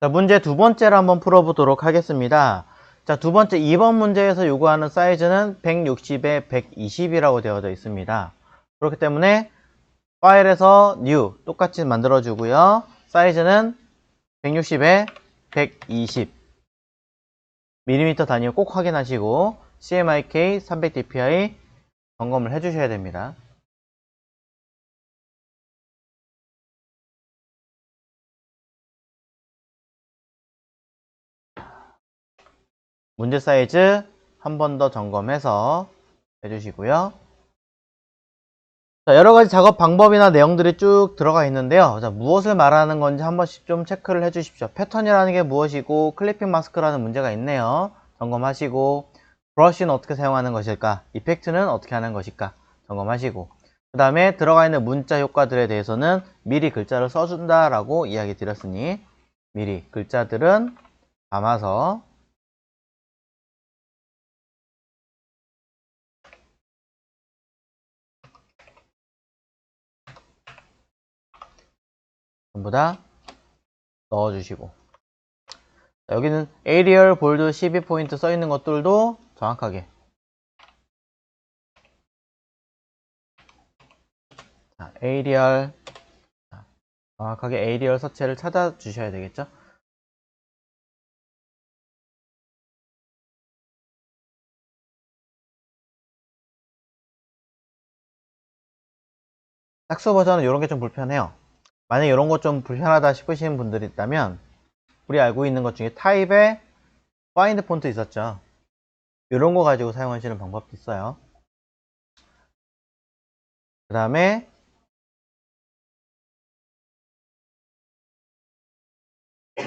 자, 문제 두 번째를 한번 풀어보도록 하겠습니다. 자, 두 번째 2번 문제에서 요구하는 사이즈는 160에 120이라고 되어져 있습니다. 그렇기 때문에 파일에서 new 똑같이 만들어주고요. 사이즈는 160에 120 mm 단위를 꼭 확인하시고 CMYK 300dpi 점검을 해주셔야 됩니다. 문제 사이즈 한 번 더 점검해서 해주시고요. 자, 여러가지 작업 방법이나 내용들이 쭉 들어가 있는데요. 자, 무엇을 말하는 건지 한 번씩 좀 체크를 해 주십시오. 패턴이라는 게 무엇이고 클리핑 마스크라는 문제가 있네요. 점검하시고 브러쉬는 어떻게 사용하는 것일까, 이펙트는 어떻게 하는 것일까 점검하시고, 그 다음에 들어가 있는 문자 효과들에 대해서는 미리 글자를 써준다 라고 이야기 드렸으니 미리 글자들은 담아서 전부 다 넣어주시고, 자, 여기는 에리얼 볼드 12포인트 써있는 것들도 정확하게, 자, 에리얼, 정확하게 에리얼 서체를 찾아주셔야 되겠죠. 짝수 버전은 이런 게 좀 불편해요. 만약에 이런 거 좀 불편하다 싶으신 분들이 있다면 우리 알고 있는 것 중에 타입에 파인드 폰트 있었죠. 이런 거 가지고 사용하시는 방법도 있어요. 그 다음에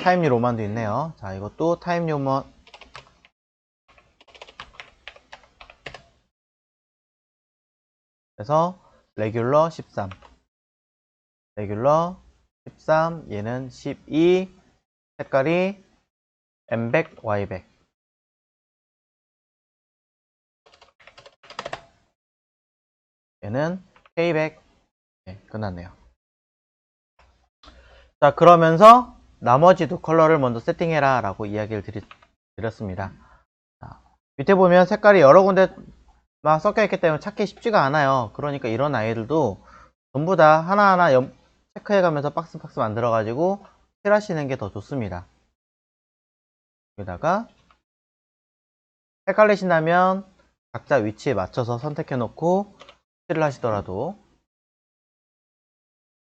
타임 뉴 로만도 있네요. 자, 이것도 타임 뉴 로만, 그래서 레귤러 13, 레귤러 13, 얘는 12, 색깔이 M100, Y100, 얘는 K100. 네, 끝났네요. 자, 그러면서 나머지 두 컬러를 먼저 세팅해라 라고 이야기를 드렸습니다. 자, 밑에 보면 색깔이 여러 군데 막 섞여 있기 때문에 찾기 쉽지가 않아요. 그러니까 이런 아이들도 전부 다 하나하나 체크해 가면서 박스 만들어 가지고 칠하시는 게 더 좋습니다. 여기다가 헷갈리신다면 각자 위치에 맞춰서 선택해 놓고 칠을 하시더라도,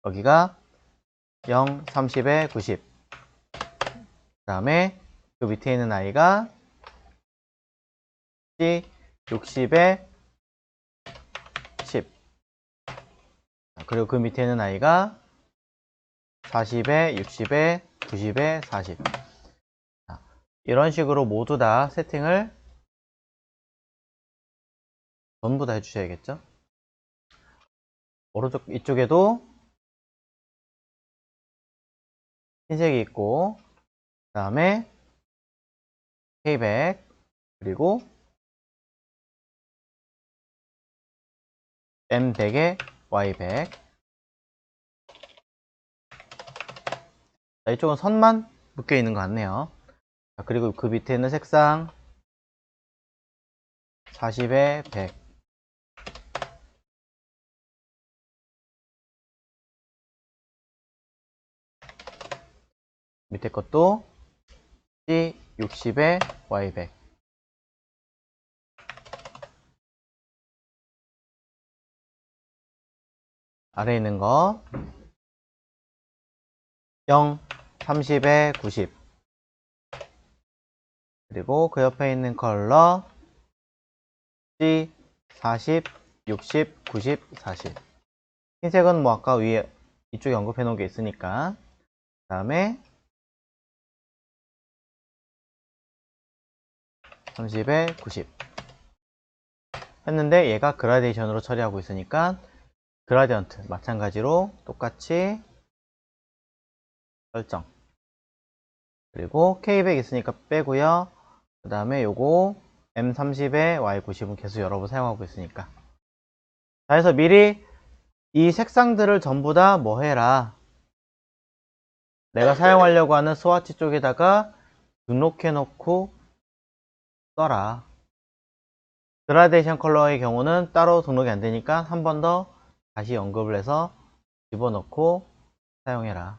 여기가 0, 30에 90, 그 다음에 그 밑에 있는 아이가 C, 60에 10, 그리고 그 밑에 있는 아이가 40에 60에 90에 40. 이런 식으로 모두 다 세팅을 전부 다 해주셔야겠죠. 오른쪽 이쪽에도 흰색이 있고, 그 다음에 K100, 그리고 M100에 Y100. 자, 이쪽은 선만 묶여 있는 것 같네요. 자, 그리고 그 밑에 있는 색상 40에 100, 밑에 것도 C 60에 Y100, 아래에 있는 거 0, 30에 90, 그리고 그 옆에 있는 컬러 C 40, 60, 90, 40. 흰색은 뭐 아까 위에 이쪽에 언급해 놓은 게 있으니까. 그 다음에 30에 90 했는데, 얘가 그라데이션으로 처리하고 있으니까 그라디언트 마찬가지로 똑같이 설정, 그리고 K100 있으니까 빼고요. 그 다음에 요거 M30에 Y90은 계속 여러 번 사용하고 있으니까. 자, 해서 미리 이 색상들을 전부 다 뭐 해라, 내가 사용하려고 하는 스와치 쪽에다가 등록해 놓고 써라. 그라데이션 컬러의 경우는 따로 등록이 안 되니까 한 번 더 다시 언급을 해서 집어넣고 사용해라.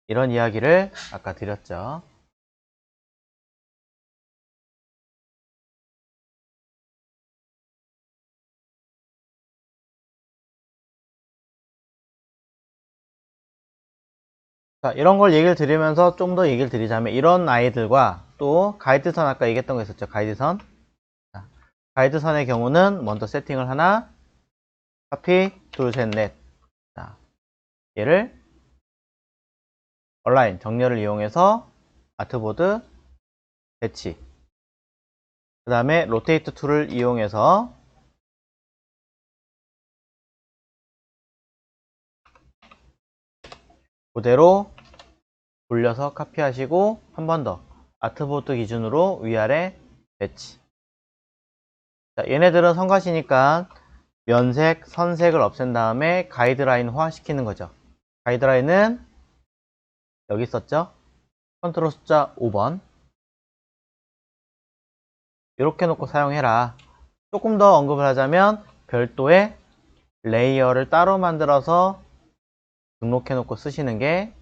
이런 이야기를 아까 드렸죠. 자, 이런 걸 얘기를 드리면서 좀 더 얘기를 드리자면 이런 아이들과 또 가이드선 아까 얘기했던 거 있었죠. 가이드선. 자, 가이드선의 경우는 먼저 세팅을 하나, 카피, 둘, 셋, 넷. 자, 얘를 온라인 정렬을 이용해서 아트보드 배치. 그 다음에 로테이트 툴을 이용해서 그대로 돌려서 카피하시고 한 번 더 아트보드 기준으로 위아래 배치. 자, 얘네들은 성가시니까 면색, 선색을 없앤 다음에 가이드라인화 시키는 거죠. 가이드라인은 여기 있었죠? 컨트롤 숫자 5번. 이렇게 놓고 사용해라. 조금 더 언급을 하자면 별도의 레이어를 따로 만들어서 등록해 놓고 쓰시는 게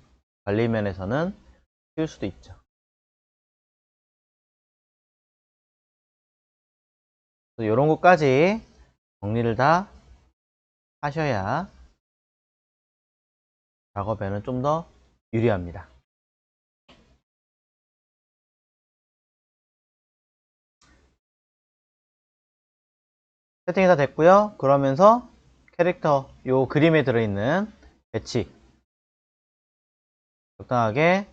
관리면에서는 쉬울 수도 있죠. 이런 것까지 정리를 다 하셔야 작업에는 좀 더 유리합니다. 세팅이 다 됐고요. 그러면서 캐릭터 요 그림에 들어있는 배치 적당하게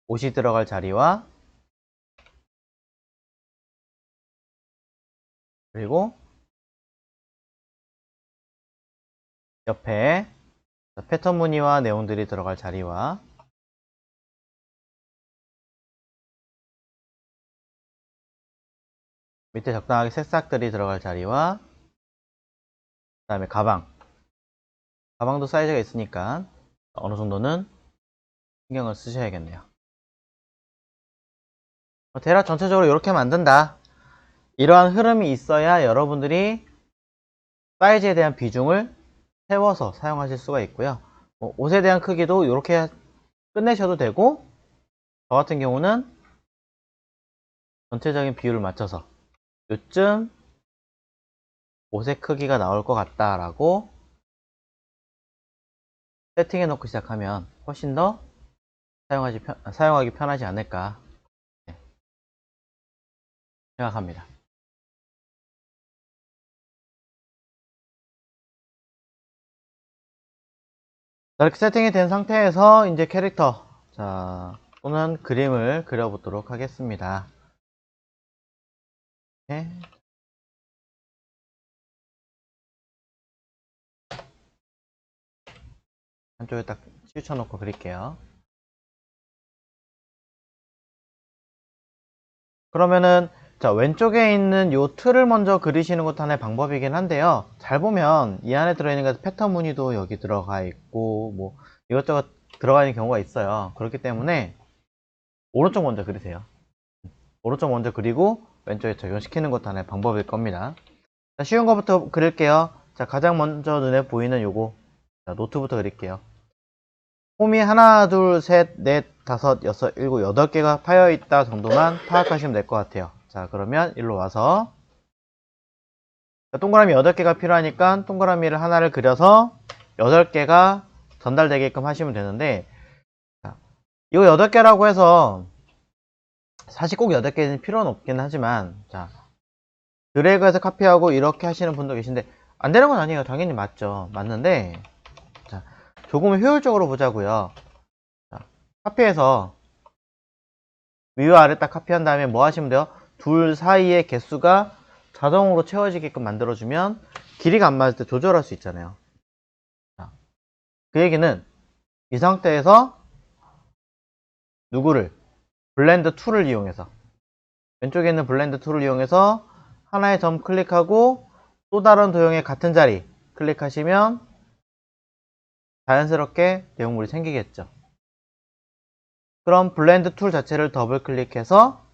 옷이 들어갈 자리와 그리고 옆에 패턴 무늬와 내용들이 들어갈 자리와 밑에 적당하게 새싹들이 들어갈 자리와 그 다음에 가방도 사이즈가 있으니까 어느 정도는 신경을 쓰셔야겠네요. 대략 전체적으로 이렇게 만든다. 이러한 흐름이 있어야 여러분들이 사이즈에 대한 비중을 세워서 사용하실 수가 있고요. 옷에 대한 크기도 이렇게 끝내셔도 되고 저 같은 경우는 전체적인 비율을 맞춰서 요쯤 옷의 크기가 나올 것 같다 라고 세팅해 놓고 시작하면 훨씬 더 사용하기 편하지 않을까 생각합니다. 자, 이렇게 세팅이 된 상태에서 이제 캐릭터 또는 그림을 그려보도록 하겠습니다. 네. 한쪽에 딱 치우쳐 놓고 그릴게요. 그러면은 왼쪽에 있는 요 틀을 먼저 그리시는 것도 하나의 방법이긴 한데요. 잘 보면 이 안에 들어있는 패턴 무늬도 여기 들어가 있고 뭐 이것저것 들어가 있는 경우가 있어요. 그렇기 때문에 오른쪽 먼저 그리세요. 오른쪽 먼저 그리고 왼쪽에 적용시키는 것도 하나의 방법일 겁니다. 자, 쉬운 것부터 그릴게요. 자, 가장 먼저 눈에 보이는 요거 노트부터 그릴게요. 홈이 하나, 둘, 셋, 넷, 다섯, 여섯, 일곱, 여덟 개가 파여 있다 정도만 파악하시면 될 것 같아요. 자, 그러면 일로 와서 동그라미 8개가 필요하니까 동그라미를 하나를 그려서 8개가 전달되게끔 하시면 되는데 이거 8개라고 해서 사실 꼭 8개는 필요는 없긴 하지만 드래그해서 카피하고 이렇게 하시는 분도 계신데 안 되는 건 아니에요. 당연히 맞죠. 맞는데 조금 효율적으로 보자고요. 카피해서 위와 아래 딱 카피한 다음에 뭐 하시면 돼요? 둘 사이의 개수가 자동으로 채워지게끔 만들어주면 길이가 안 맞을 때 조절할 수 있잖아요. 그 얘기는 이 상태에서 누구를 블렌드 툴을 이용해서 왼쪽에 있는 블렌드 툴을 이용해서 하나의 점 클릭하고 또 다른 도형의 같은 자리 클릭하시면 자연스럽게 내용물이 생기겠죠. 그럼 블렌드 툴 자체를 더블 클릭해서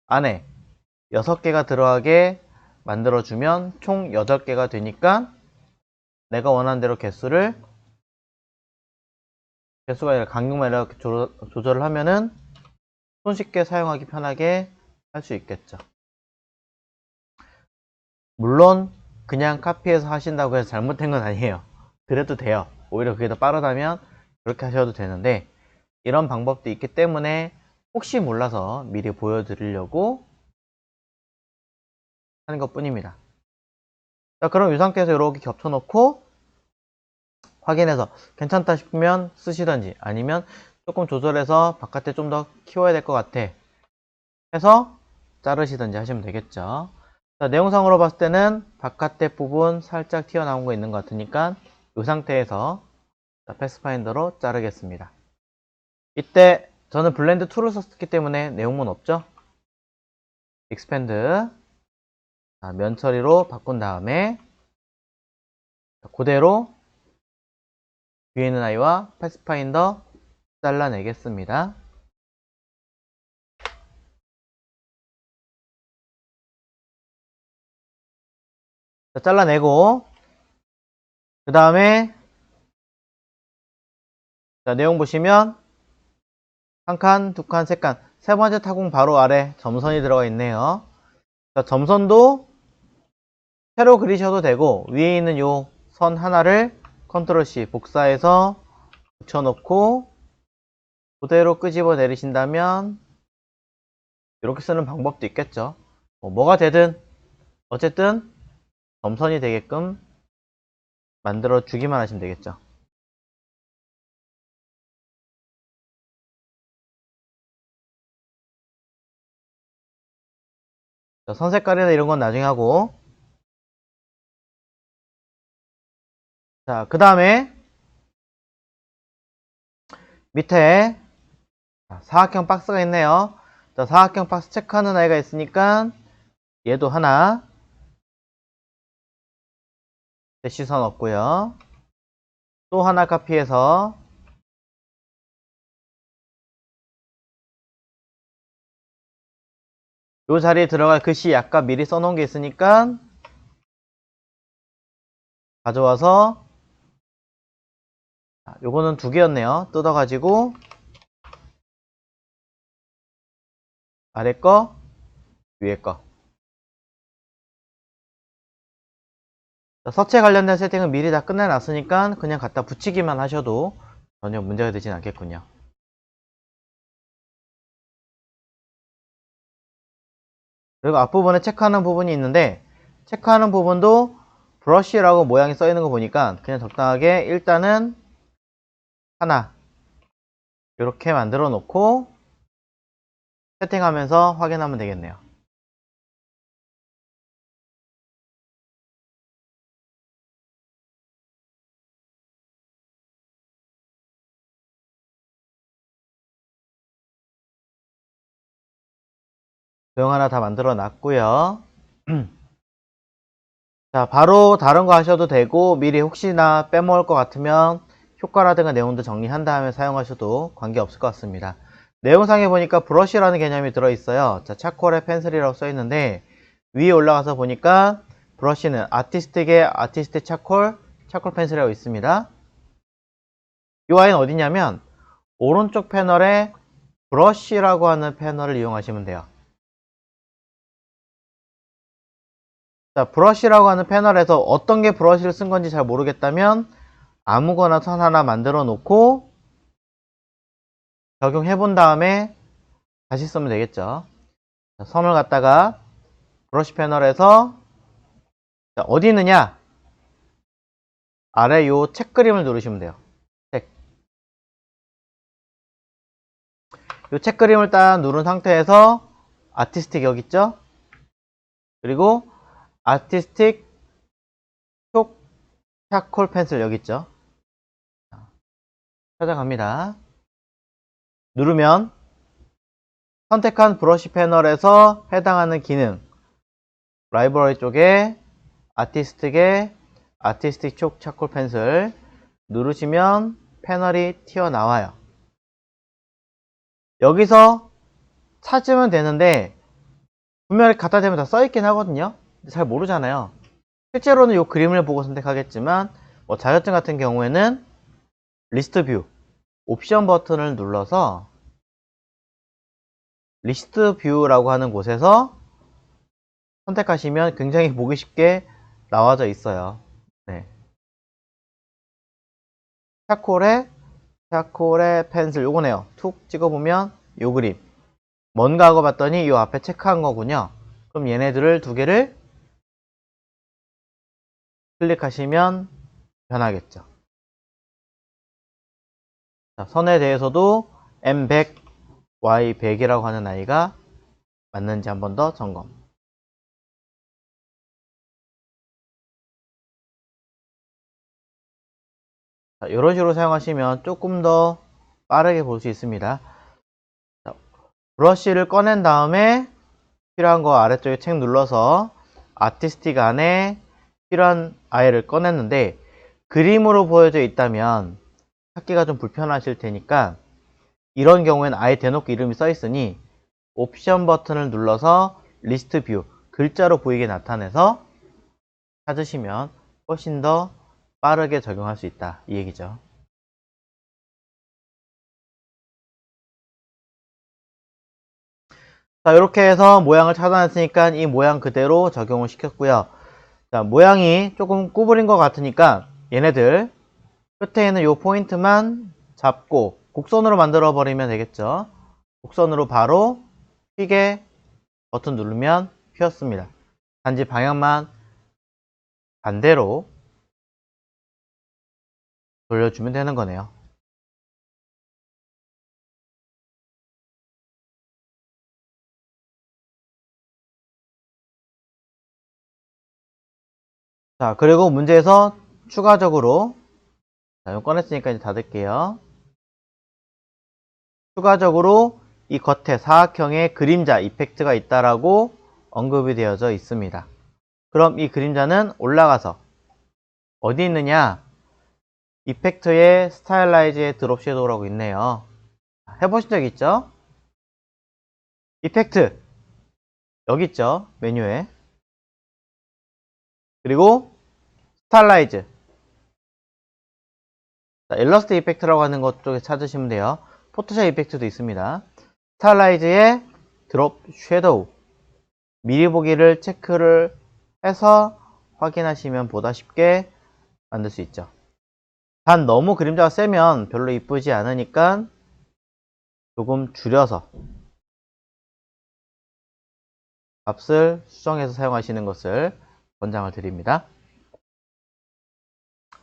안에 6개가 들어가게 만들어주면 총 8개가 되니까 내가 원하는 대로 개수가 아니라 간격만 이렇게 조절을 하면은 손쉽게 사용하기 편하게 할 수 있겠죠. 물론 그냥 카피해서 하신다고 해서 잘못된 건 아니에요. 그래도 돼요. 오히려 그게 더 빠르다면 그렇게 하셔도 되는데 이런 방법도 있기 때문에 혹시 몰라서 미리 보여드리려고 하는 것 뿐입니다. 자, 그럼 이 상태에서 이렇게 겹쳐놓고 확인해서 괜찮다 싶으면 쓰시던지 아니면 조금 조절해서 바깥에 좀 더 키워야 될 것 같아 해서 자르시던지 하시면 되겠죠. 자, 내용상으로 봤을 때는 바깥에 부분 살짝 튀어나온 거 있는 것 같으니까 이 상태에서 패스파인더로 자르겠습니다. 이때 저는 블렌드 툴을 썼기 때문에 내용문 없죠. 익스펜드 면 처리로 바꾼 다음에 그대로 위에 있는 아이와 패스파인더 잘라내겠습니다. 자, 잘라내고 그 다음에 내용 보시면 한 칸, 두 칸, 세 칸, 세 번째 타공 바로 아래 점선이 들어가 있네요. 자, 점선도 새로 그리셔도 되고 위에 있는 요 선 하나를 컨트롤 C 복사해서 붙여놓고 그대로 끄집어 내리신다면 이렇게 쓰는 방법도 있겠죠. 뭐가 되든 어쨌든 점선이 되게끔 만들어 주기만 하시면 되겠죠. 자, 선 색깔이나 이런 건 나중에 하고 자, 그 다음에 밑에 사각형 박스가 있네요. 자, 사각형 박스 체크하는 아이가 있으니까 얘도 하나 대시선 없고요. 또 하나 카피해서 요 자리에 들어갈 글씨 아까 미리 써놓은 게 있으니까 가져와서 요거는 2개였네요. 뜯어가지고 아래 거 위에 거 서체 관련된 세팅은 미리 다 끝내놨으니까 그냥 갖다 붙이기만 하셔도 전혀 문제가 되진 않겠군요. 그리고 앞부분에 체크하는 부분이 있는데 체크하는 부분도 브러쉬라고 모양이 써 있는 거 보니까 그냥 적당하게 일단은 하나 이렇게 만들어 놓고 세팅하면서 확인하면 되겠네요. 도형 하나 다 만들어 놨고요. 자, 바로 다른 거 하셔도 되고 미리 혹시나 빼먹을 것 같으면 효과라든가 내용도 정리한 다음에 사용하셔도 관계없을 것 같습니다. 내용상에 보니까 브러쉬라는 개념이 들어있어요. 자, 차콜에 펜슬이라고 써있는데 위에 올라가서 보니까 브러쉬는 아티스틱의 아티스트 차콜 펜슬이라고 있습니다. 이 아이는 어디냐면 오른쪽 패널에 브러쉬라고 하는 패널을 이용하시면 돼요. 자, 브러쉬라고 하는 패널에서 어떤 게 브러쉬를 쓴 건지 잘 모르겠다면 아무거나 선 하나 만들어 놓고 적용해 본 다음에 다시 쓰면 되겠죠. 자, 선을 갖다가 브러쉬 패널에서 자, 어디 있느냐? 아래 요 책 그림을 누르시면 돼요. 책. 요 책 그림을 딱 누른 상태에서 아티스틱 여기 있죠? 그리고 아티스틱 촉 차콜 펜슬 여기 있죠? 찾아갑니다. 누르면 선택한 브러쉬 패널에서 해당하는 기능 라이브러리 쪽에 아티스틱에 아티스틱 촉 차콜 펜슬 누르시면 패널이 튀어나와요. 여기서 찾으면 되는데 분명히 갖다 대면 다 써있긴 하거든요. 잘 모르잖아요. 실제로는 이 그림을 보고 선택하겠지만 뭐 자격증 같은 경우에는 리스트 뷰 옵션 버튼을 눌러서 리스트 뷰라고 하는 곳에서 선택하시면 굉장히 보기 쉽게 나와져 있어요. 네. 차콜의 펜슬 요거네요. 툭 찍어보면 요 그림 뭔가 하고 봤더니 요 앞에 체크한 거군요. 그럼 얘네들을 두 개를 클릭하시면 변하겠죠. 자, 선에 대해서도 M100, Y100이라고 하는 아이가 맞는지 한 번 더 점검. 자, 이런 식으로 사용하시면 조금 더 빠르게 볼 수 있습니다. 자, 브러쉬를 꺼낸 다음에 필요한 거 아래쪽에 책 눌러서 아티스틱 안에 필요한 아이를 꺼냈는데 그림으로 보여져 있다면 찾기가 좀 불편하실 테니까 이런 경우에는 아예 대놓고 이름이 써 있으니 옵션 버튼을 눌러서 리스트 뷰 글자로 보이게 나타내서 찾으시면 훨씬 더 빠르게 적용할 수 있다 이 얘기죠. 자, 이렇게 해서 모양을 찾아냈으니까 이 모양 그대로 적용을 시켰고요. 자, 모양이 조금 구부린 것 같으니까 얘네들 끝에 있는 이 포인트만 잡고 곡선으로 만들어 버리면 되겠죠. 곡선으로 바로 휘게 버튼 누르면 휘었습니다. 단지 방향만 반대로 돌려주면 되는 거네요. 자, 그리고 문제에서 추가적으로 자, 이거 꺼냈으니까 이제 닫을게요. 추가적으로 이 겉에 사각형의 그림자 이펙트가 있다라고 언급이 되어져 있습니다. 그럼 이 그림자는 올라가서 어디 있느냐? 이펙트의 스타일라이즈의 드롭 섀도우라고 있네요. 해보신 적 있죠? 이펙트 여기 있죠? 메뉴에. 그리고 스타일라이즈 자, 일러스트 이펙트라고 하는 것 쪽에 찾으시면 돼요. 포토샵 이펙트도 있습니다. 스타일라이즈의 드롭 섀도우 미리 보기를 체크를 해서 확인하시면 보다 쉽게 만들 수 있죠. 단 너무 그림자가 세면 별로 이쁘지 않으니까 조금 줄여서 값을 수정해서 사용하시는 것을 권장을 드립니다.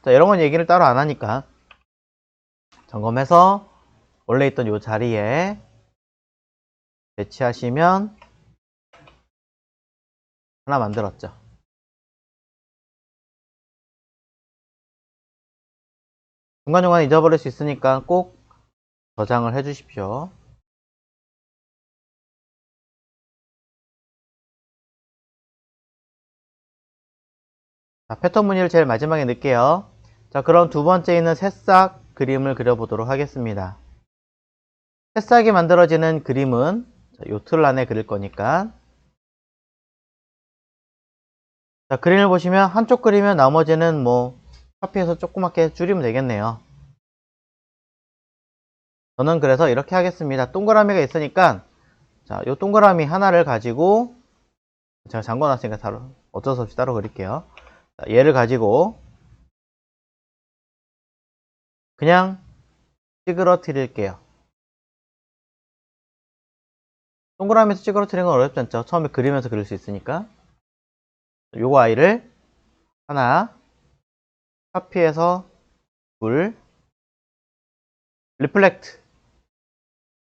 자, 이런 건 얘기를 따로 안 하니까 점검해서 원래 있던 이 자리에 배치하시면 하나 만들었죠. 중간중간 잊어버릴 수 있으니까 꼭 저장을 해 주십시오. 자, 패턴 무늬를 제일 마지막에 넣을게요. 자, 그럼 두 번째 있는 새싹 그림을 그려보도록 하겠습니다. 새싹이 만들어지는 그림은 요 틀 안에 그릴 거니까 자, 그림을 보시면 한쪽 그리면 나머지는 뭐 카피해서 조그맣게 줄이면 되겠네요. 저는 그래서 이렇게 하겠습니다. 동그라미가 있으니까 자, 요 동그라미 하나를 가지고 제가 잠궈놨으니까 어쩔 수 없이 따로 그릴게요. 자, 얘를 가지고 그냥 찌그러뜨릴게요. 동그라미에서 찌그러뜨리는 건 어렵지 않죠. 처음에 그리면서 그릴 수 있으니까 요거 아이를 하나 카피해서 둘 리플렉트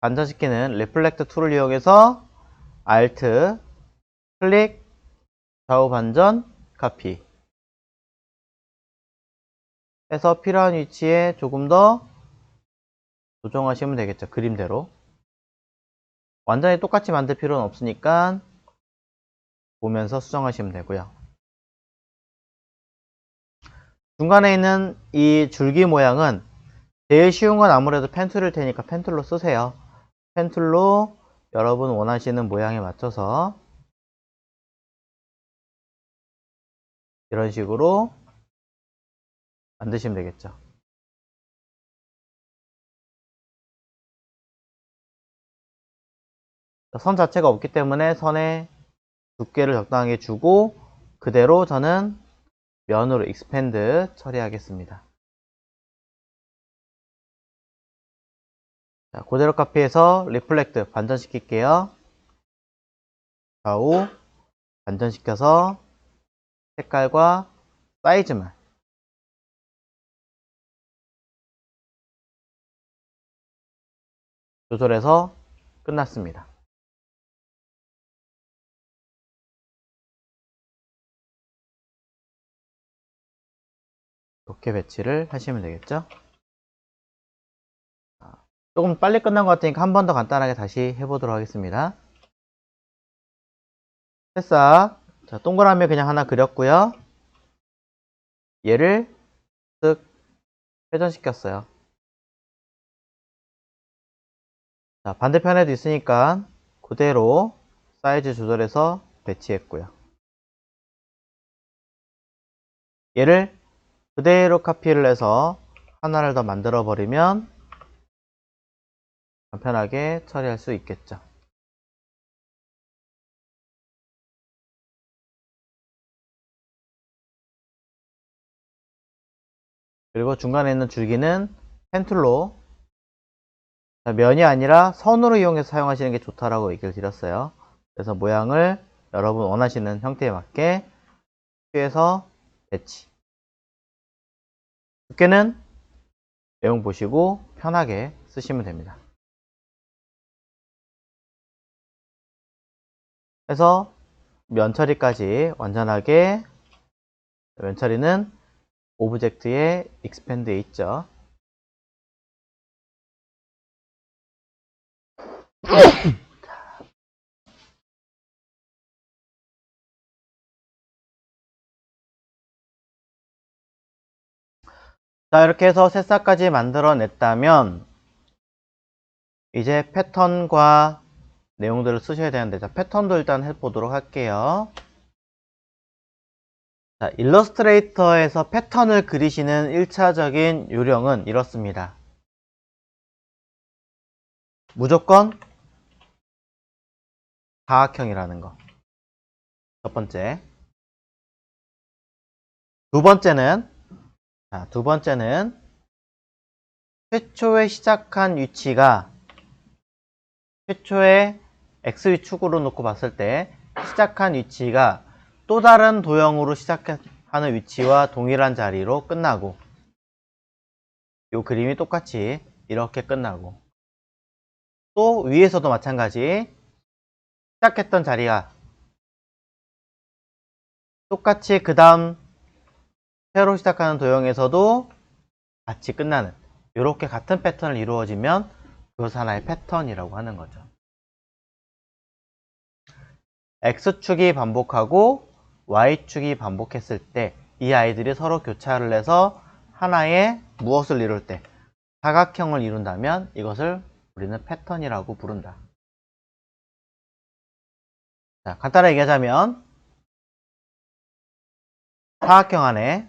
반전시키는 리플렉트 툴을 이용해서 Alt 클릭 좌우 반전 카피 해서 필요한 위치에 조금 더 조정하시면 되겠죠. 그림대로 완전히 똑같이 만들 필요는 없으니까 보면서 수정하시면 되고요. 중간에 있는 이 줄기 모양은 제일 쉬운 건 아무래도 펜툴일 테니까 펜툴로 쓰세요. 펜툴로 여러분 원하시는 모양에 맞춰서 이런 식으로 만드시면 되겠죠. 선 자체가 없기 때문에 선에 두께를 적당하게 주고 그대로 저는 면으로 익스펜드 처리하겠습니다. 자, 그대로 카피해서 리플렉트 반전시킬게요. 좌우 반전시켜서 색깔과 사이즈만 조절해서 끝났습니다. 이렇게 배치를 하시면 되겠죠. 조금 빨리 끝난 것 같으니까 한 번 더 간단하게 다시 해보도록 하겠습니다. 새싹, 자, 동그라미 그냥 하나 그렸고요. 얘를 쓱 회전시켰어요. 자, 반대편에도 있으니까 그대로 사이즈 조절해서 배치했고요. 얘를 그대로 카피를 해서 하나를 더 만들어 버리면 간편하게 처리할 수 있겠죠. 그리고 중간에 있는 줄기는 펜툴로, 면이 아니라 선으로 이용해서 사용하시는 게 좋다라고 얘기를 드렸어요. 그래서 모양을 여러분 원하시는 형태에 맞게 취해서 배치. 두께는 내용 보시고 편하게 쓰시면 됩니다. 해서 면 처리까지 완전하게, 면 처리는 오브젝트에 익스펜드에 있죠. 자, 이렇게 해서 새싹까지 만들어냈다면 이제 패턴과 내용들을 쓰셔야 되는데, 자, 패턴도 일단 해보도록 할게요. 자, 일러스트레이터에서 패턴을 그리시는 1차적인 요령은 이렇습니다. 무조건 사각형이라는 거. 첫 번째. 두 번째는 최초에 시작한 위치가 최초의 x축으로 놓고 봤을 때 시작한 위치가 또 다른 도형으로 시작하는 위치와 동일한 자리로 끝나고, 이 그림이 똑같이 이렇게 끝나고, 또 위에서도 마찬가지 시작했던 자리가 똑같이 그 다음 새로 시작하는 도형에서도 같이 끝나는, 이렇게 같은 패턴을 이루어지면 그것 하나의 패턴이라고 하는 거죠. X축이 반복하고 Y축이 반복했을 때 이 아이들이 서로 교차를 해서 하나의 무엇을 이룰 때 사각형을 이룬다면 이것을 우리는 패턴이라고 부른다. 자, 간단하게 얘기하자면 사각형 안에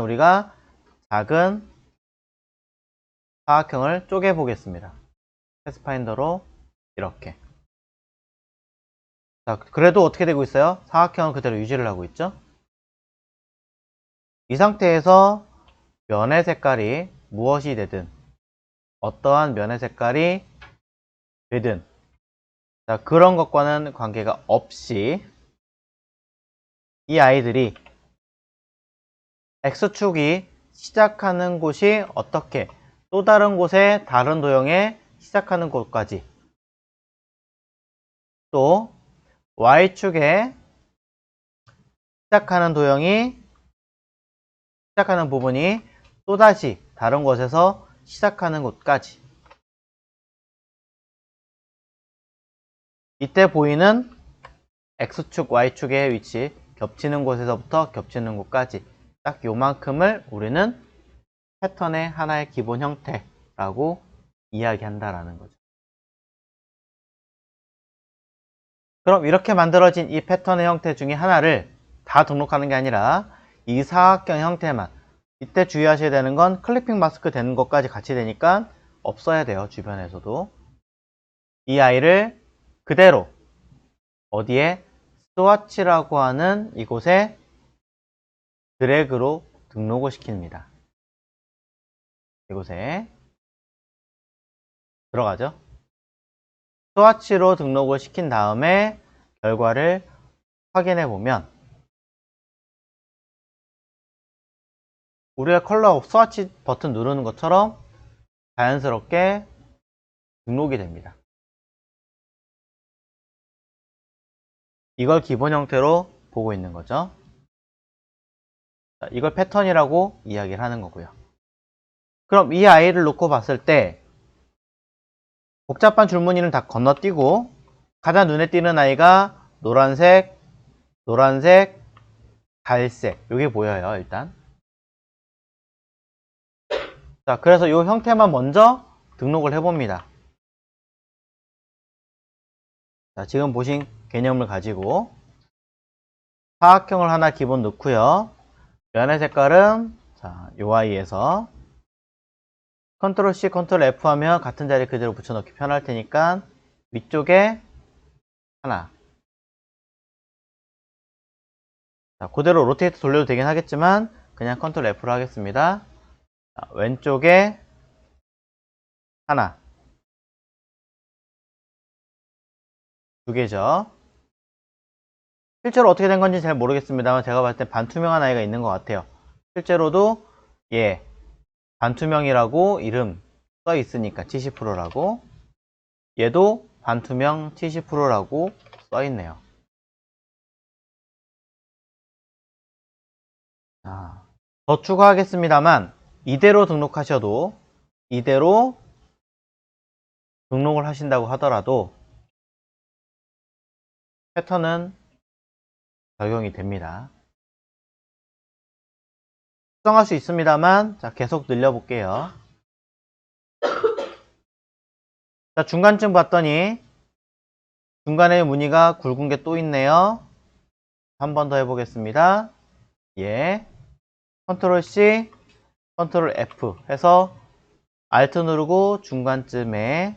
우리가 작은 사각형을 쪼개 보겠습니다. 패스파인더로 이렇게. 자, 그래도 어떻게 되고 있어요? 사각형은 그대로 유지를 하고 있죠. 이 상태에서 면의 색깔이 무엇이 되든, 어떠한 면의 색깔이 되든, 자, 그런 것과는 관계가 없이 이 아이들이 X축이 시작하는 곳이 어떻게 또 다른 곳에 다른 도형에 시작하는 곳까지, 또 Y축에 시작하는 도형이 시작하는 부분이 또다시 다른 곳에서 시작하는 곳까지, 이때 보이는 X축, Y축의 위치, 겹치는 곳에서부터 겹치는 곳까지 딱 요만큼을 우리는 패턴의 하나의 기본 형태라고 이야기한다라는 거죠. 그럼 이렇게 만들어진 이 패턴의 형태 중에 하나를 다 등록하는 게 아니라 이 사각형 형태만, 이때 주의하셔야 되는 건 클리핑 마스크 되는 것까지 같이 되니까 없어야 돼요. 주변에서도. 이 아이를 그대로 어디에 스와치라고 하는 이곳에 드래그로 등록을 시킵니다. 이곳에 들어가죠. 스와치로 등록을 시킨 다음에 결과를 확인해 보면 우리가 컬러 스와치 버튼 누르는 것처럼 자연스럽게 등록이 됩니다. 이걸 기본 형태로 보고 있는 거죠. 이걸 패턴이라고 이야기를 하는 거고요. 그럼 이 아이를 놓고 봤을 때 복잡한 줄무늬는 다 건너뛰고 가장 눈에 띄는 아이가 노란색, 노란색, 갈색 이게 보여요. 일단 자, 그래서 이 형태만 먼저 등록을 해봅니다. 자, 지금 보신 개념을 가지고 사각형을 하나 기본 넣고요. 면의 색깔은 자, 요 아이에서 컨트롤 C, 컨트롤 F 하면 같은 자리에 그대로 붙여넣기 편할 테니까 위쪽에 하나. 자, 그대로 로테이트 돌려도 되긴 하겠지만 그냥 컨트롤 F로 하겠습니다. 자, 왼쪽에 하나. 두 개죠. 실제로 어떻게 된 건지 잘 모르겠습니다만 제가 봤을 때 반투명한 아이가 있는 것 같아요. 실제로도 예, 반투명이라고 이름 써 있으니까 70%라고 얘도 반투명 70%라고 써 있네요. 더 추가하겠습니다만 이대로 등록하셔도 이대로 등록을 하신다고 하더라도 패턴은 적용이 됩니다. 수정할 수 있습니다만 자, 계속 늘려볼게요. 자, 중간쯤 봤더니 중간에 무늬가 굵은 게 또 있네요. 한 번 더 해보겠습니다. 예, 컨트롤 C, 컨트롤 F 해서 Alt 누르고 중간쯤에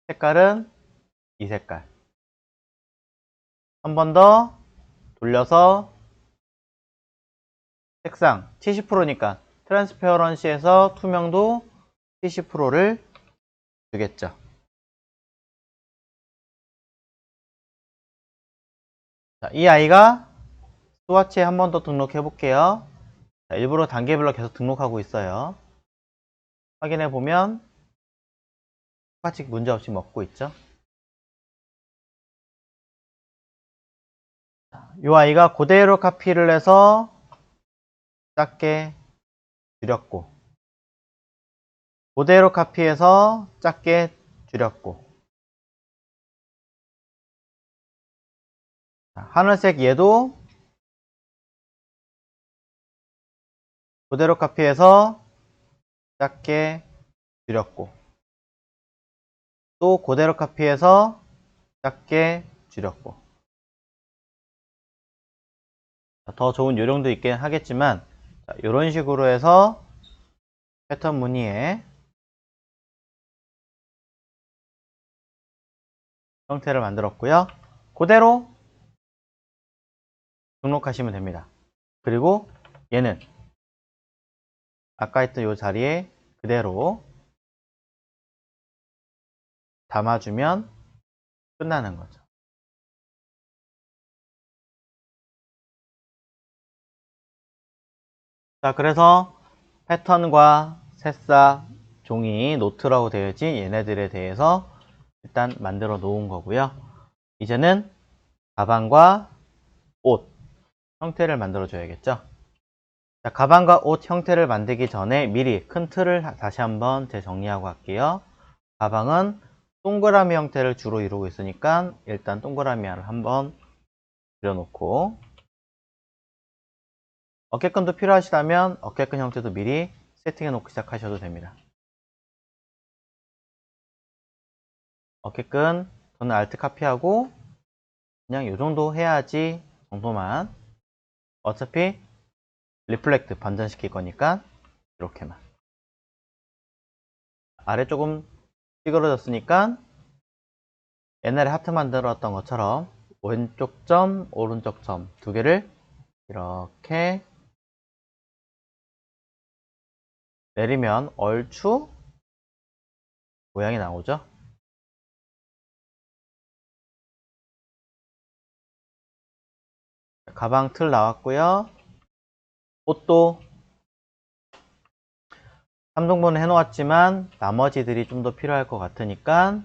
색깔은 이 색깔. 한 번 더 돌려서 색상 70%니까 트랜스페어런시에서 투명도 70%를 주겠죠. 자, 이 아이가 스와치에 한 번 더 등록해 볼게요. 자, 일부러 단계별로 계속 등록하고 있어요. 확인해 보면 똑같이 문제없이 먹고 있죠. 이 아이가 그대로 카피를 해서 작게 줄였고 그대로 카피해서 작게 줄였고 자, 하늘색 얘도 그대로 카피해서 작게 줄였고 또 그대로 카피해서 작게 줄였고 더 좋은 요령도 있긴 하겠지만 이런 식으로 해서 패턴 무늬의 형태를 만들었고요. 그대로 등록하시면 됩니다. 그리고 얘는 아까 했던 이 자리에 그대로 담아주면 끝나는 거죠. 자, 그래서 패턴과 새싹, 종이, 노트라고 되어 있지 얘네들에 대해서 일단 만들어 놓은 거고요. 이제는 가방과 옷 형태를 만들어 줘야겠죠. 자, 가방과 옷 형태를 만들기 전에 미리 큰 틀을 다시 한번 재정리하고 갈게요. 가방은 동그라미 형태를 주로 이루고 있으니까 일단 동그라미를 한번 그려놓고, 어깨끈도 필요하시다면 어깨끈 형태도 미리 세팅해 놓고 시작하셔도 됩니다. 어깨끈 저는 알트 카피하고 그냥 이 정도 해야지 정도만. 어차피 리플렉트 반전시킬 거니까 이렇게만. 아래 조금 찌그러졌으니까 옛날에 하트 만들었던 것처럼 왼쪽 점, 오른쪽 점 두 개를 이렇게 내리면 얼추 모양이 나오죠. 가방 틀 나왔고요. 옷도 3등분 해놓았지만 나머지들이 좀 더 필요할 것 같으니까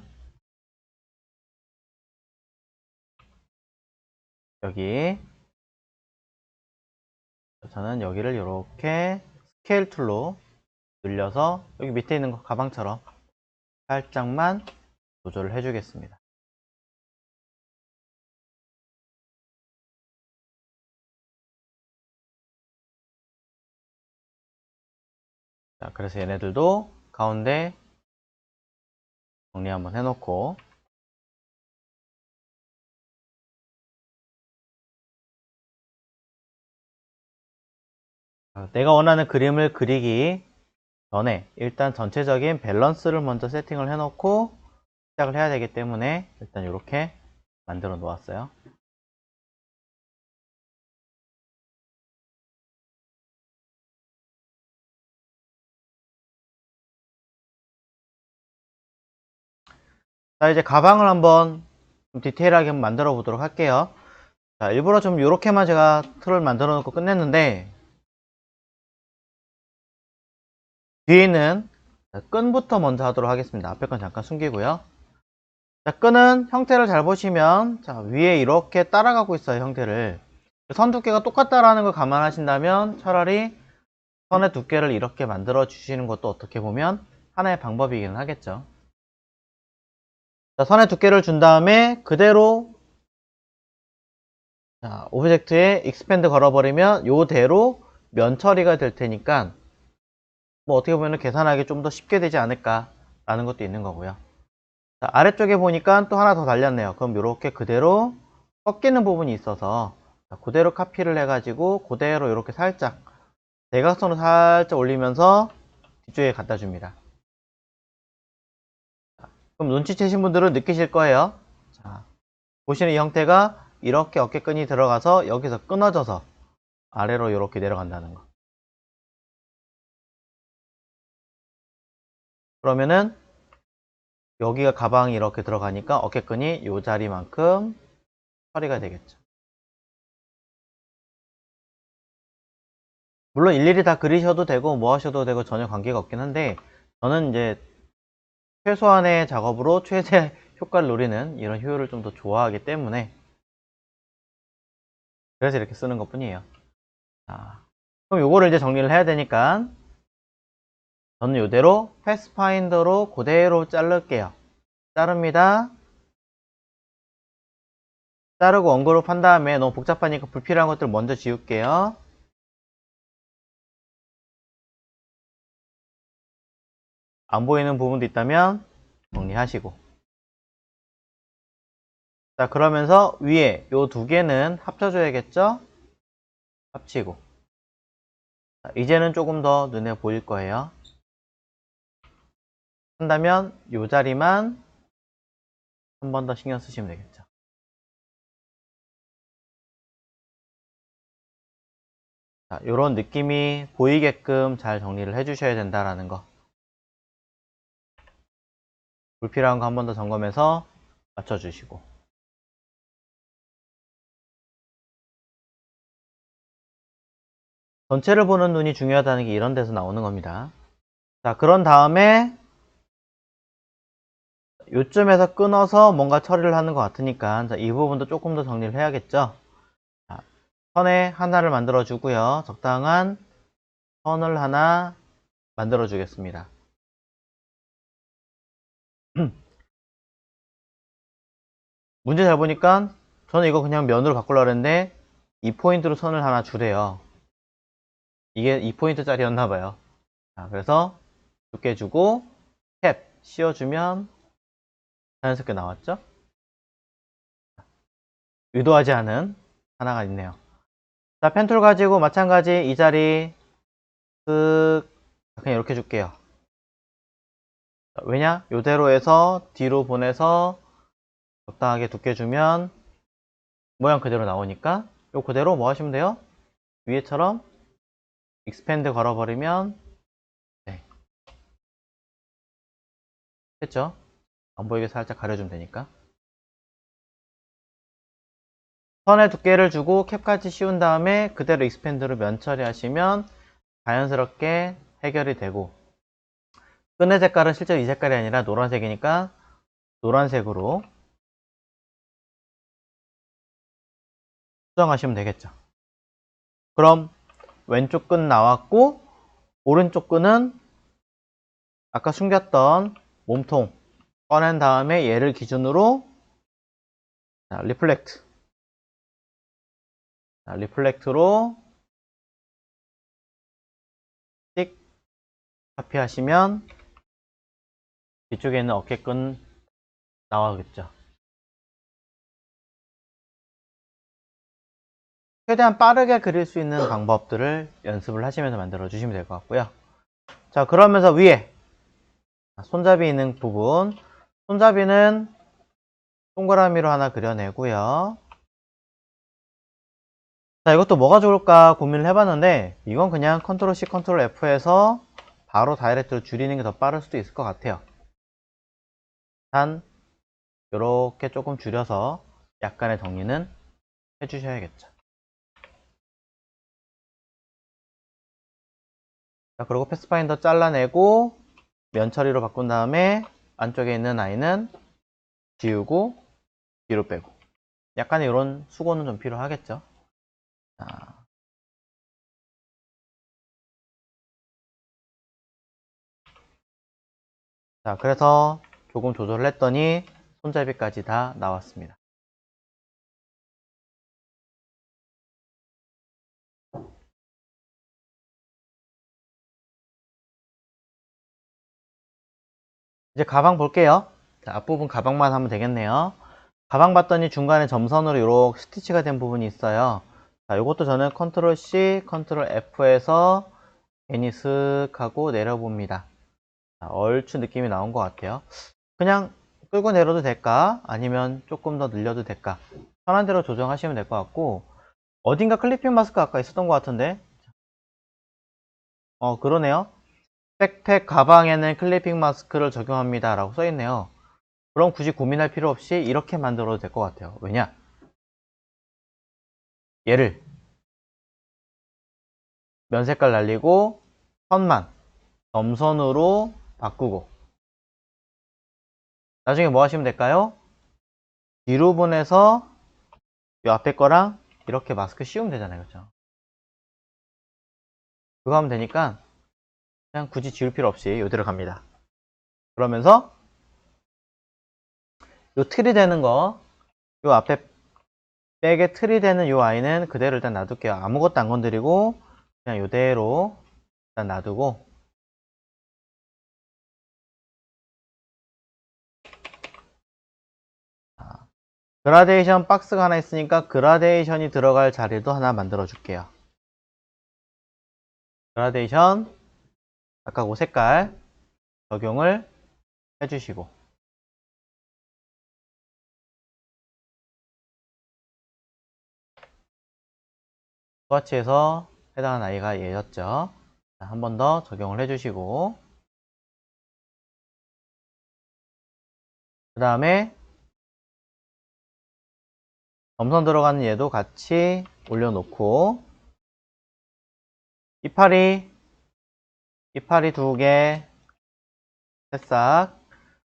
여기 저는 여기를 이렇게 스케일 툴로 늘려서 여기 밑에 있는 거 가방처럼 살짝만 조절을 해주겠습니다. 자, 그래서 얘네들도 가운데 정리 한번 해놓고, 내가 원하는 그림을 그리기 전에 일단 전체적인 밸런스를 먼저 세팅을 해놓고 시작을 해야 되기 때문에 일단 이렇게 만들어 놓았어요. 자, 이제 가방을 한번 좀 디테일하게 한번 만들어 보도록 할게요. 자, 일부러 좀 이렇게만 제가 틀을 만들어 놓고 끝냈는데, 뒤에 있는 끈부터 먼저 하도록 하겠습니다. 앞에 건 잠깐 숨기고요. 자, 끈은 형태를 잘 보시면, 자, 위에 이렇게 따라가고 있어요, 형태를. 선 두께가 똑같다라는 걸 감안하신다면 차라리 선의 두께를 이렇게 만들어 주시는 것도 어떻게 보면 하나의 방법이기는 하겠죠. 자, 선의 두께를 준 다음에 그대로, 자, 오브젝트에 익스펜드 걸어버리면 요대로 면 처리가 될 테니까 뭐 어떻게 보면 계산하기 좀 더 쉽게 되지 않을까 라는 것도 있는 거고요. 자, 아래쪽에 보니까 또 하나 더 달렸네요. 그럼 이렇게 그대로 꺾이는 부분이 있어서, 자, 그대로 카피를 해가지고 그대로 이렇게 살짝 대각선으로 살짝 올리면서 뒤쪽에 갖다 줍니다. 그럼 눈치채신 분들은 느끼실 거예요. 자, 보시는 이 형태가 이렇게 어깨끈이 들어가서 여기서 끊어져서 아래로 이렇게 내려간다는 거. 그러면은 여기가 가방이 이렇게 들어가니까 어깨끈이 이 자리만큼 처리가 되겠죠. 물론 일일이 다 그리셔도 되고 뭐 하셔도 되고 전혀 관계가 없긴 한데, 저는 이제 최소한의 작업으로 최대 효과를 노리는 이런 효율을 좀 더 좋아하기 때문에 그래서 이렇게 쓰는 것 뿐이에요. 자, 그럼 요거를 이제 정리를 해야 되니까 저는 이대로 패스파인더로 그대로 자를게요. 자릅니다. 자르고 언그룹 한 다음에 너무 복잡하니까 불필요한 것들 먼저 지울게요. 안 보이는 부분도 있다면 정리하시고, 자, 그러면서 위에 요 두 개는 합쳐줘야겠죠? 합치고, 자, 이제는 조금 더 눈에 보일 거예요. 한다면 요 자리만 한 번 더 신경 쓰시면 되겠죠. 자, 요런 느낌이 보이게끔 잘 정리를 해주셔야 된다라는 거. 불필요한 거 한 번 더 점검해서 맞춰주시고. 전체를 보는 눈이 중요하다는 게 이런 데서 나오는 겁니다. 자, 그런 다음에 요쯤에서 끊어서 뭔가 처리를 하는 것 같으니까, 자, 이 부분도 조금 더 정리를 해야겠죠. 자, 선에 하나를 만들어 주고요. 적당한 선을 하나 만들어 주겠습니다. 문제 잘 보니까 저는 이거 그냥 면으로 바꾸려고 했는데 2포인트로 선을 하나 주래요. 이게 2포인트짜리였나 봐요. 자, 그래서 두께 주고 캡 씌워주면 자연스럽게 나왔죠? 의도하지 않은 하나가 있네요. 자, 펜툴 가지고 마찬가지 이 자리 쓱 그냥 이렇게 줄게요. 왜냐? 요대로 해서 뒤로 보내서 적당하게 두께 주면 모양 그대로 나오니까 요 그대로 뭐 하시면 돼요? 위에처럼 익스펜드 걸어버리면 네. 됐죠? 안 보이게 살짝 가려주면 되니까. 선의 두께를 주고 캡까지 씌운 다음에 그대로 익스펜드로 면 처리하시면 자연스럽게 해결이 되고, 끈의 색깔은 실제로 이 색깔이 아니라 노란색이니까 노란색으로 수정하시면 되겠죠. 그럼 왼쪽 끈 나왔고 오른쪽 끈은 아까 숨겼던 몸통 꺼낸 다음에 얘를 기준으로 리플렉트로 찍 카피하시면 뒤쪽에 있는 어깨끈 나와겠죠. 최대한 빠르게 그릴 수 있는 방법들을 연습을 하시면서 만들어 주시면 될 것 같고요. 자, 그러면서 위에 손잡이 있는 부분, 손잡이는 동그라미로 하나 그려내고요. 자, 이것도 뭐가 좋을까 고민을 해봤는데 이건 그냥 컨트롤 C, 컨트롤 F에서 바로 다이렉트로 줄이는 게 더 빠를 수도 있을 것 같아요. 단 이렇게 조금 줄여서 약간의 정리는 해주셔야겠죠. 자, 그리고 패스파인더 잘라내고 면 처리로 바꾼 다음에 안쪽에 있는 아이는 지우고 뒤로 빼고, 약간의 이런 수고는 좀 필요하겠죠. 자, 그래서 조금 조절을 했더니 손잡이까지 다 나왔습니다. 이제 가방 볼게요. 자, 앞부분 가방만 하면 되겠네요. 가방 봤더니 중간에 점선으로 이렇게 스티치가 된 부분이 있어요. 자, 이것도 저는 컨트롤 C, 컨트롤 F에서 괜히 슥 하고 내려봅니다. 자, 얼추 느낌이 나온 것 같아요. 그냥 끌고 내려도 될까? 아니면 조금 더 늘려도 될까? 편한 대로 조정하시면 될 것 같고, 어딘가 클리핑 마스크 아까 있었던 것 같은데? 그러네요. 백팩 가방에는 클리핑 마스크를 적용합니다 라고 써있네요. 그럼 굳이 고민할 필요 없이 이렇게 만들어도 될 것 같아요. 왜냐? 얘를 면 색깔 날리고 선만 점선으로 바꾸고, 나중에 뭐 하시면 될까요? 뒤로 보내서 이 앞에 거랑 이렇게 마스크 씌우면 되잖아요. 그렇죠? 그거 하면 되니까 그냥 굳이 지울 필요 없이 이대로 갑니다. 그러면서 요 틀이 되는 거, 요 앞에 백에 틀이 되는 요 아이는 그대로 일단 놔둘게요. 아무것도 안 건드리고 그냥 요대로 일단 놔두고, 그라데이션 박스가 하나 있으니까 그라데이션이 들어갈 자리도 하나 만들어 줄게요. 그라데이션 아까 그 색깔 적용을 해주시고, 스와치에서 해당하는 아이가 얘였죠. 한 번 더 적용을 해주시고, 그 다음에 점선 들어가는 얘도 같이 올려놓고, 이파리 두 개, 새싹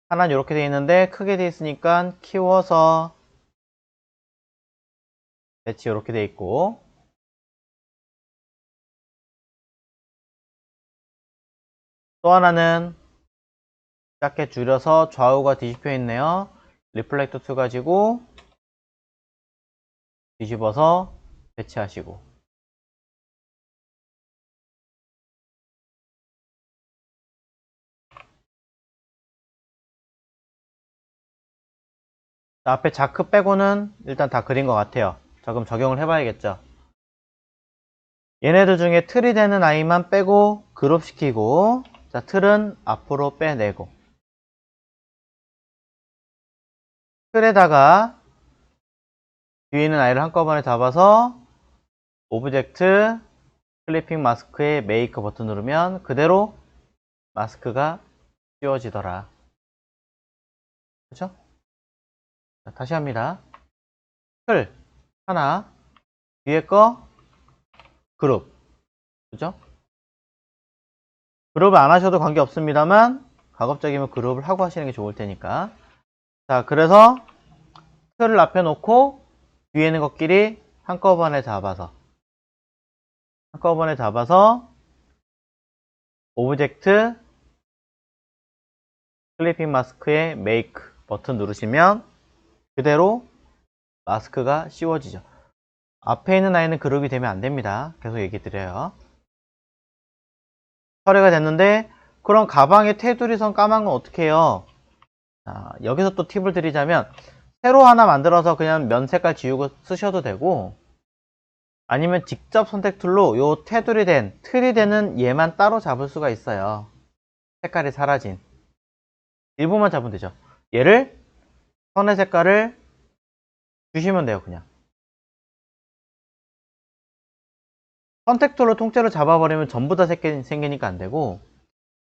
하나는 이렇게 돼 있는데 크게 돼 있으니까 키워서 배치 이렇게 돼 있고, 또 하나는 작게 줄여서 좌우가 뒤집혀 있네요. 리플렉터 2 가지고 뒤집어서 배치하시고, 앞에 자크 빼고는 일단 다 그린 것 같아요. 자, 그럼 적용을 해봐야겠죠. 얘네들 중에 틀이 되는 아이만 빼고 그룹시키고, 자, 틀은 앞으로 빼내고, 틀에다가 뒤에 있는 아이를 한꺼번에 잡아서 오브젝트 클리핑 마스크의 메이크 버튼 누르면 그대로 마스크가 씌워지더라. 그쵸? 자, 다시 합니다. 틀 하나, 뒤에 거 그룹. 그죠? 그룹을 안 하셔도 관계 없습니다만 가급적이면 그룹을 하고 하시는 게 좋을 테니까. 자, 그래서 틀을 앞에 놓고 뒤에 있는 것끼리 한꺼번에 잡아서 오브젝트 클리핑 마스크의 메이크 버튼 누르시면 그대로 마스크가 씌워지죠. 앞에 있는 아이는 그룹이 되면 안 됩니다. 계속 얘기 드려요. 처리가 됐는데, 그럼 가방에 테두리 선 까만 건 어떻게 해요? 자, 여기서 또 팁을 드리자면, 새로 하나 만들어서 그냥 면 색깔 지우고 쓰셔도 되고, 아니면 직접 선택 툴로 요 테두리 된, 틀이 되는 얘만 따로 잡을 수가 있어요. 색깔이 사라진. 일부만 잡으면 되죠. 얘를, 선의 색깔을 주시면 돼요, 그냥. 선택 툴로 통째로 잡아버리면 전부 다 생기니까 안 되고,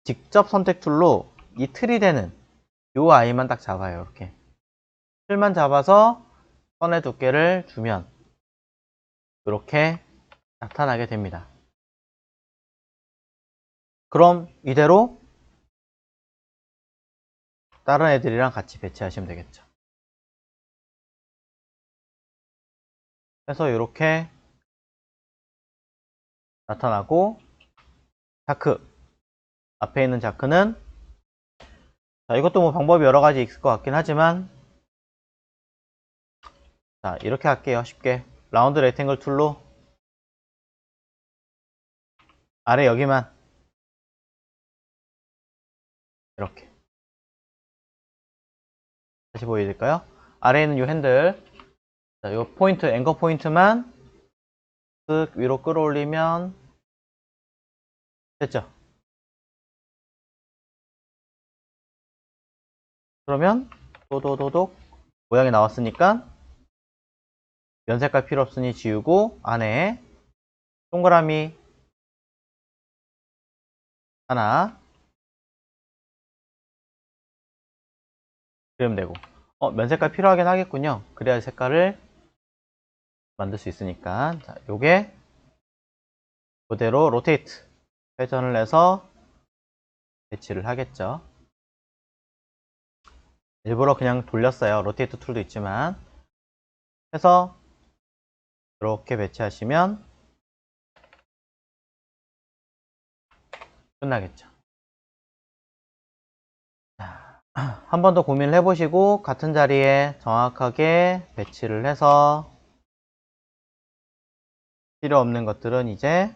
직접 선택 툴로 이 틀이 되는 요 아이만 딱 잡아요. 이렇게 틀만 잡아서 선의 두께를 주면 이렇게 나타나게 됩니다. 그럼 이대로 다른 애들이랑 같이 배치하시면 되겠죠. 그래서 이렇게 나타나고, 자크 앞에 있는 자크는, 자, 이것도 뭐 방법이 여러 가지 있을 것 같긴 하지만, 자, 이렇게 할게요. 쉽게 라운드 렉탱글 툴로 아래 여기만 이렇게 다시 보여드릴까요? 아래에 있는 이 핸들, 자, 요 포인트, 앵커 포인트만 쓱 위로 끌어올리면 됐죠? 그러면 도도도독 모양이 나왔으니까 면 색깔 필요 없으니 지우고 안에 동그라미 하나 그리면 되고, 면 색깔 필요하긴 하겠군요. 그래야 색깔을 만들 수 있으니까. 자, 요게 그대로 로테이트 회전을 해서 배치를 하겠죠. 일부러 그냥 돌렸어요. 로테이트 툴도 있지만. 해서 이렇게 배치하시면 끝나겠죠. 한 번 더 고민을 해보시고 같은 자리에 정확하게 배치를 해서 필요 없는 것들은 이제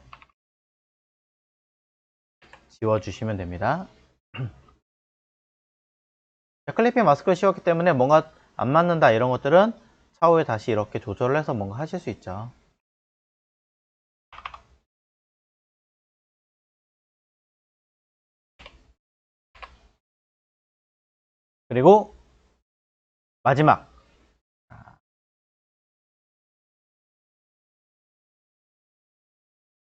지워주시면 됩니다. 클리핑 마스크를 씌웠기 때문에 뭔가 안 맞는다 이런 것들은 차후에 다시 이렇게 조절을 해서 뭔가 하실 수 있죠. 그리고 마지막,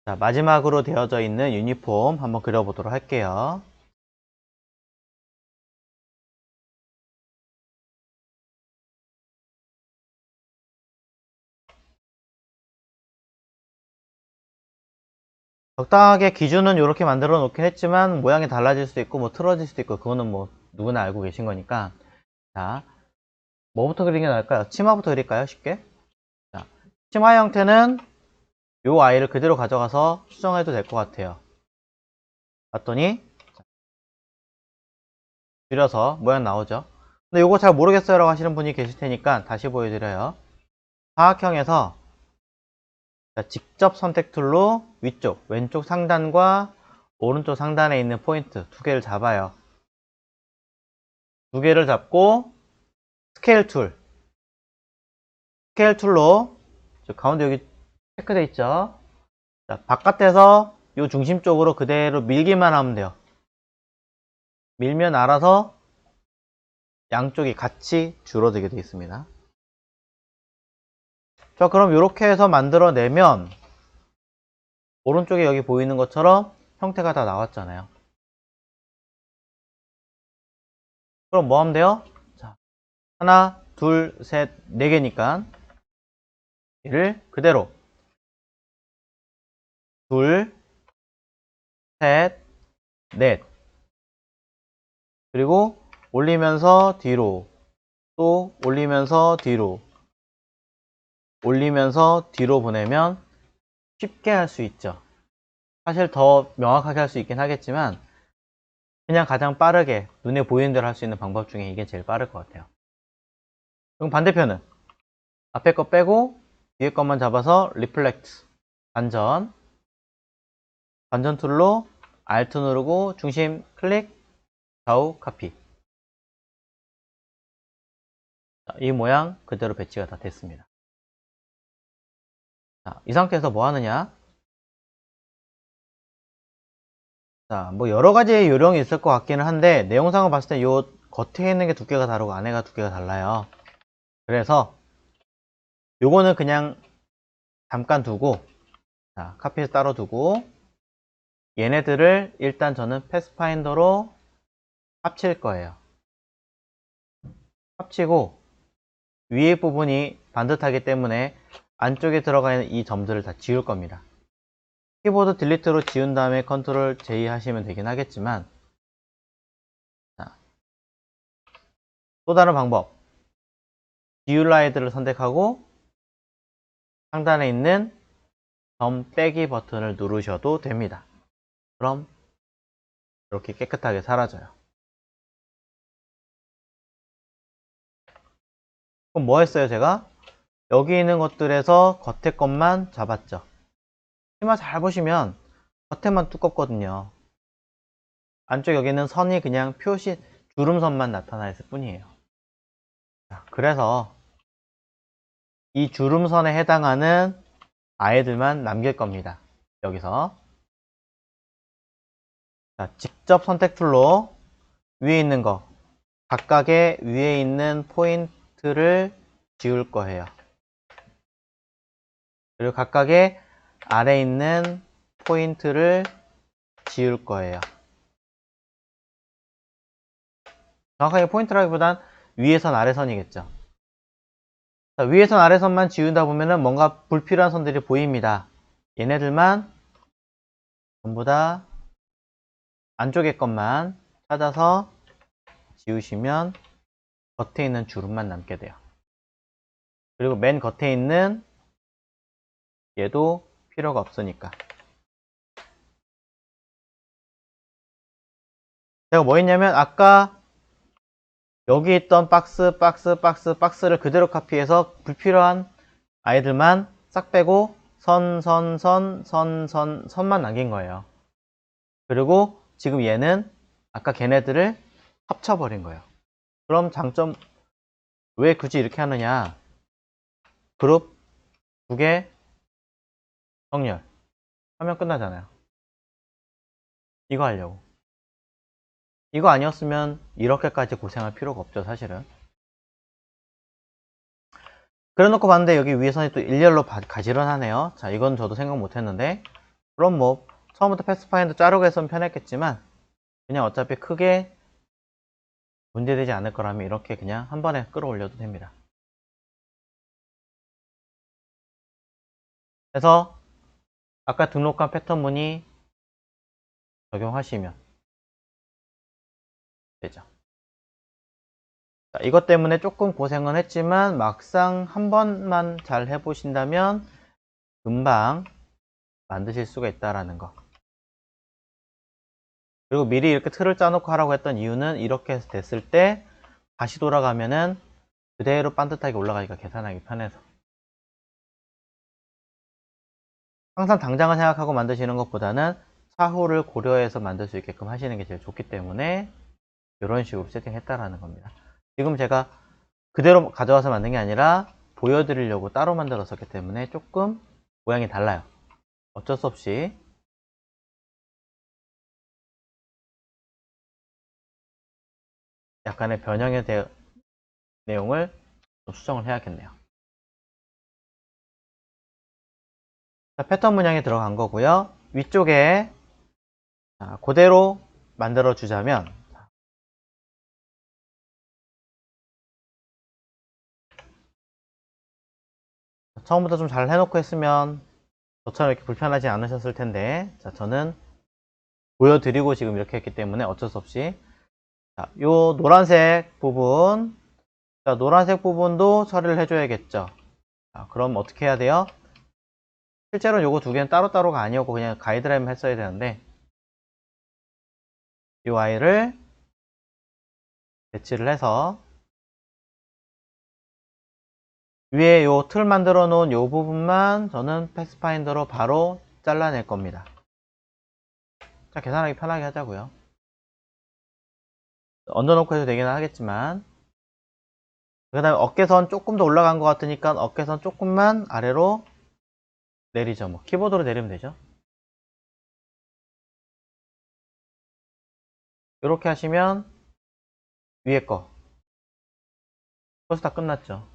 자, 마지막으로 되어져 있는 유니폼 한번 그려보도록 할게요. 적당하게 기준은 이렇게 만들어 놓긴 했지만 모양이 달라질 수도 있고 뭐 틀어질 수도 있고 그거는 뭐 누구나 알고 계신 거니까. 자, 뭐부터 그리는 게 나을까요? 치마부터 그릴까요? 쉽게. 자, 치마 형태는 요 아이를 그대로 가져가서 수정해도 될 것 같아요. 봤더니 줄여서 모양 나오죠. 근데 요거 잘 모르겠어요 라고 하시는 분이 계실 테니까 다시 보여드려요. 사각형에서 직접 선택 툴로 위쪽, 왼쪽 상단과 오른쪽 상단에 있는 포인트 두 개를 잡아요. 두 개를 잡고 스케일 툴로 가운데 여기 체크되어 있죠. 자, 바깥에서 이 중심 쪽으로 그대로 밀기만 하면 돼요. 밀면 알아서 양쪽이 같이 줄어들게 되어 있습니다. 자, 그럼 이렇게 해서 만들어내면 오른쪽에 여기 보이는 것처럼 형태가 다 나왔잖아요. 그럼 뭐 하면 돼요? 자, 하나, 둘, 셋, 네 개니까 얘를 그대로 둘, 셋, 넷 그리고 올리면서 뒤로 또 올리면서 뒤로 올리면서 뒤로 보내면 쉽게 할 수 있죠. 사실 더 명확하게 할 수 있긴 하겠지만 그냥 가장 빠르게 눈에 보이는 대로 할 수 있는 방법 중에 이게 제일 빠를 것 같아요. 그럼 반대편은 앞에 거 빼고 뒤에 것만 잡아서 리플렉트 반전 툴로 Alt 누르고 중심 클릭 좌우 카피. 이 모양 그대로 배치가 다 됐습니다. 자, 이 상태에서 뭐 하느냐? 자, 뭐 여러 가지 요령이 있을 것 같기는 한데 내용상을 봤을 때 요 겉에 있는 게 두께가 다르고 안에가 두께가 달라요. 그래서 요거는 그냥 잠깐 두고 자, 카피해서 따로 두고 얘네들을 일단 저는 패스파인더로 합칠 거예요. 합치고 위에 부분이 반듯하기 때문에 안쪽에 들어가 있는 이 점들을 다 지울 겁니다. 키보드 딜리트로 지운 다음에 컨트롤 J 하시면 되긴 하겠지만 자, 또 다른 방법 지울 라이드를 선택하고 상단에 있는 점 빼기 버튼을 누르셔도 됩니다. 그럼 이렇게 깨끗하게 사라져요. 그럼 뭐 했어요 제가? 여기 있는 것들에서 겉에 것만 잡았죠. 치마 잘 보시면 겉에만 두껍거든요. 안쪽 여기는 선이 그냥 표시 주름선만 나타나 있을 뿐이에요. 자, 그래서 이 주름선에 해당하는 아이들만 남길 겁니다. 여기서 자, 직접 선택 툴로 위에 있는 거 각각의 위에 있는 포인트를 지울 거예요. 그리고 각각의 아래에 있는 포인트를 지울 거예요. 정확하게 포인트라기보단 위에선 아래선이겠죠. 자, 위에선 아래선만 지운다 보면은 뭔가 불필요한 선들이 보입니다. 얘네들만 전부 다 안쪽에 것만 찾아서 지우시면 겉에 있는 주름만 남게 돼요. 그리고 맨 겉에 있는 얘도 필요가 없으니까. 제가 뭐 했냐면 아까 여기 있던 박스를 그대로 카피해서 불필요한 아이들만 싹 빼고 선만 남긴 거예요. 그리고 지금 얘는 아까 걔네들을 합쳐버린 거예요. 그럼 장점 왜 굳이 이렇게 하느냐? 그룹 두 개 정렬 하면 끝나잖아요. 이거 하려고. 이거 아니었으면 이렇게까지 고생할 필요가 없죠, 사실은. 그래 놓고 봤는데 여기 위에선이 또 일렬로 가지런하네요. 자, 이건 저도 생각 못 했는데. 그럼 뭐 처음부터 패스파인더 자르고 했으면 편했겠지만 그냥 어차피 크게 문제되지 않을 거라면 이렇게 그냥 한 번에 끌어올려도 됩니다. 그래서 아까 등록한 패턴 무늬 적용하시면 되죠. 자, 이것 때문에 조금 고생은 했지만 막상 한 번만 잘 해보신다면 금방 만드실 수가 있다라는 거. 그리고 미리 이렇게 틀을 짜놓고 하라고 했던 이유는 이렇게 됐을 때 다시 돌아가면은 그대로 반듯하게 올라가기가 계산하기 편해서. 항상 당장을 생각하고 만드시는 것보다는 사후를 고려해서 만들 수 있게끔 하시는 게 제일 좋기 때문에 이런 식으로 세팅했다라는 겁니다. 지금 제가 그대로 가져와서 만든 게 아니라 보여드리려고 따로 만들었었기 때문에 조금 모양이 달라요. 어쩔 수 없이 약간의 변형의 내용을 좀 수정을 해야겠네요. 자, 패턴 문양이 들어간 거고요. 위쪽에 그대로 만들어 주자면 처음부터 좀 잘 해놓고 했으면 저처럼 이렇게 불편하지 않으셨을 텐데, 자, 저는 보여드리고 지금 이렇게 했기 때문에 어쩔 수 없이 자, 요 노란색 부분, 자, 노란색 부분도 처리를 해줘야겠죠. 자, 그럼 어떻게 해야 돼요? 실제로는 요거 두 개는 따로따로가 아니었고 그냥 가이드라인만 했어야 되는데, 이 아이를 배치를 해서 위에 요 틀 만들어 놓은 요 부분만 저는 패스파인더로 바로 잘라낼 겁니다. 자, 계산하기 편하게 하자고요. 얹어놓고 해도 되긴 하겠지만, 그 다음에 어깨선 조금 더 올라간 것 같으니까 어깨선 조금만 아래로 내리죠. 뭐 키보드로 내리면 되죠. 이렇게 하시면 위에 거 벌써 다 끝났죠.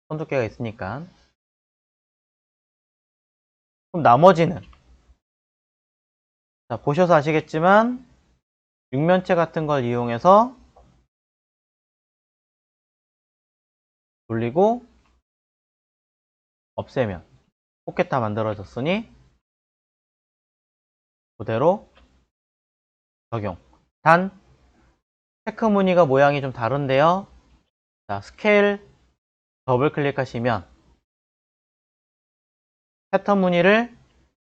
손 두께가 있으니까. 그럼 나머지는 자, 보셔서 아시겠지만 육면체 같은 걸 이용해서 돌리고 없애면 포켓 다 만들어졌으니 그대로 적용. 단 체크 무늬가 모양이 좀 다른데요. 자, 스케일 더블 클릭하시면 패턴 무늬를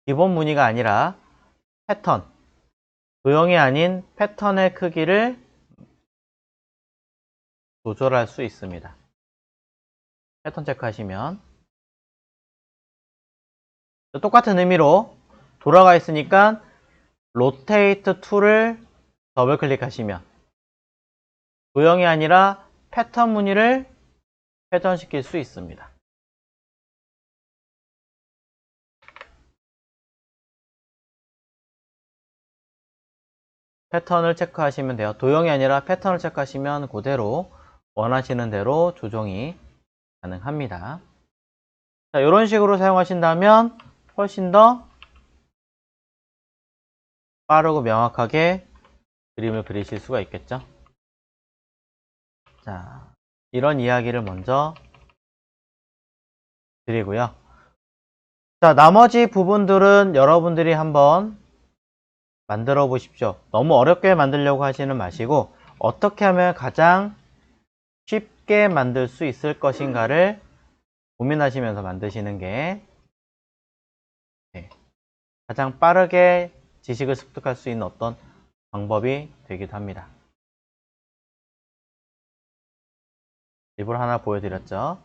기본 무늬가 아니라 패턴, 도형이 아닌 패턴의 크기를 조절할 수 있습니다. 패턴 체크하시면 똑같은 의미로 돌아가 있으니까 로테이트 툴을 더블 클릭하시면 도형이 아니라 패턴 무늬를 패턴시킬 수 있습니다. 패턴을 체크하시면 돼요. 도형이 아니라 패턴을 체크하시면 그대로 원하시는 대로 조정이 가능합니다. 자, 이런 식으로 사용하신다면 훨씬 더 빠르고 명확하게 그림을 그리실 수가 있겠죠. 자, 이런 이야기를 먼저 드리고요. 자, 나머지 부분들은 여러분들이 한번 만들어 보십시오. 너무 어렵게 만들려고 하시는 마시고 어떻게 하면 가장 쉽게 만들 수 있을 것인가를 고민하시면서 만드시는 게 가장 빠르게 지식을 습득할 수 있는 어떤 방법이 되기도 합니다. 일부러 하나 보여드렸죠.